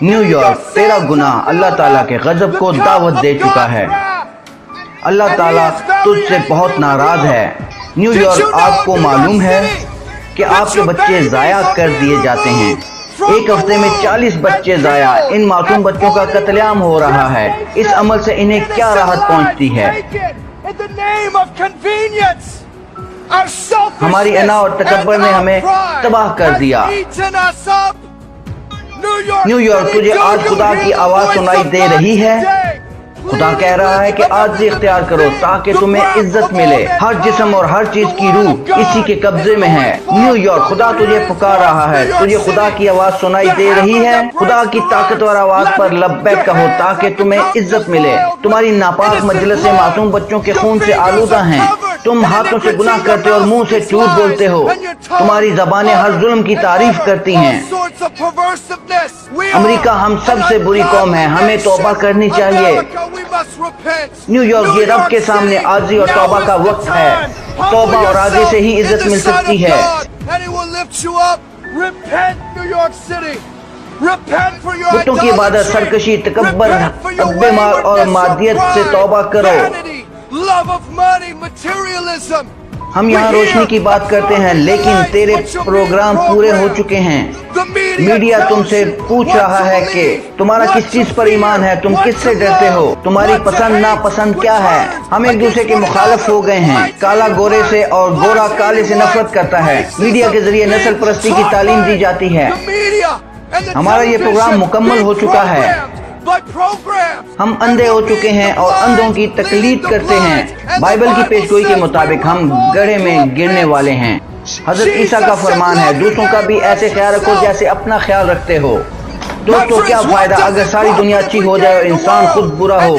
New York تیرا گناہ اللہ تعالیٰ کے غضب کو دعوت دے چکا ہے۔ اللہ تعالیٰ تجھ سے بہت ناراض ہے۔ نیو یارک آپ کو معلوم ہے کہ آپ کے بچے ضائع کر دیے جاتے ہیں۔ ایک ہفتے میں 40 بچے ضائع، ان معصوم بچوں کا قتل عام ہو رہا ہے۔ اس عمل سے انہیں کیا راحت پہنچتی ہے؟ ہماری انا اور تکبر نے ہمیں تباہ کر دیا۔ نیو یارک تجھے آج خدا کی آواز سنائی دے رہی ہے۔ خدا کہہ رہا ہے کہ عاجزی اختیار کرو تاکہ تمہیں عزت ملے۔ ہر جسم اور ہر چیز کی روح اسی کے قبضے میں ہے۔ نیو یارک خدا تجھے پکار رہا ہے۔ تجھے خدا کی آواز سنائی دے رہی ہے؟ خدا کی طاقتور آواز پر لبیک کہو تاکہ تمہیں عزت ملے۔ تمہاری ناپاک مجلسیں معصوم بچوں کے خون سے آلودہ ہیں۔ تم ہاتھوں سے گناہ کرتے اور منہ سے جھوٹ بولتے ہو۔ تمہاری زبانیں ہر ظلم کی تعریف کرتی ہیں۔ امریکہ ہم سب سے بری قوم ہے، ہمیں توبہ کرنی چاہیے۔ نیو یارک یہ رب کے سامنے عاجزی اور توبہ کا وقت ہے۔ توبہ اور عاجزی سے ہی عزت مل سکتی ہے۔ بتوں کی عبادت، سرکشی، تکبر، حب مال اور مادیت سے توبہ کرو۔ ہم یہاں روشنی کی بات کرتے ہیں لیکن تیرے پروگرام پورے ہو چکے ہیں۔ میڈیا تم سے پوچھ رہا ہے کہ تمہارا کس چیز پر ایمان ہے، تم کس سے ڈرتے ہو، تمہاری پسند ناپسند کیا ہے۔ ہم ایک دوسرے کے مخالف ہو گئے ہیں۔ کالا گورے سے اور گورا کالے سے نفرت کرتا ہے۔ میڈیا کے ذریعے نسل پرستی کی تعلیم دی جاتی ہے۔ ہمارا یہ پروگرام مکمل ہو چکا ہے۔ ہم اندھے ہو چکے ہیں اور اندھوں کی تقلید کرتے ہیں۔ بائبل کی پیشگوئی کے مطابق ہم گڑھے میں گرنے والے ہیں۔ حضرت عیسیٰ کا فرمان ہے، دوسروں کا بھی ایسے خیال رکھو جیسے اپنا خیال رکھتے ہو۔ دوستو کیا فائدہ اگر ساری دنیا اچھی ہو جائے اور انسان خود برا ہو؟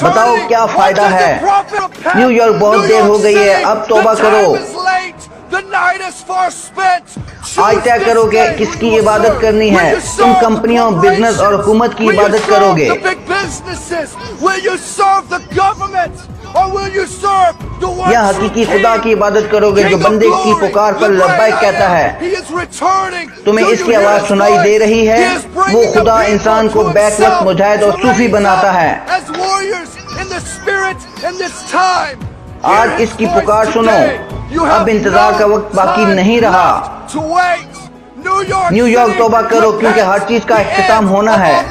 بتاؤ کیا فائدہ ہے؟ نیو یارک بہت دیر ہو گئی ہے، اب توبہ کرو۔ آج طے کرو کہ کس کی عبادت کرنی ہے۔ تم کمپنیوں، بزنس اور حکومت کی عبادت کرو گے یا حقیقی خدا کی عبادت کرو گے جو بندے کی پکار پر لبیک کہتا ہے؟ تمہیں اس کی آواز سنائی دے رہی ہے؟ وہ خدا انسان کو بیک وقت مجاہد اور صوفی بناتا ہے۔ آج اس کی پکار سنو، اب انتظار کا وقت باقی نہیں رہا۔ نیو یارک توبہ کرو کیونکہ ہر چیز کا اختتام ہونا ہے۔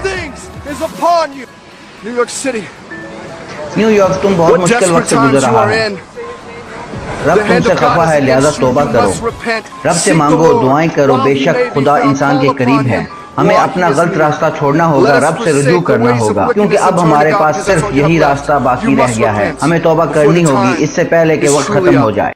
نیو یارک تم بہت مشکل وقت سے گزر رہا ہے۔ رب تم سے خفا ہے لہذا توبہ کرو۔ رب سے مانگو، دعائیں کرو، بے شک خدا انسان کے قریب ہے۔ ہمیں اپنا غلط راستہ چھوڑنا ہوگا، رب سے رجوع کرنا ہوگا کیونکہ اب ہمارے پاس صرف یہی راستہ باقی رہ گیا ہے۔ ہمیں توبہ کرنی ہوگی اس سے پہلے کہ وقت ختم ہو جائے۔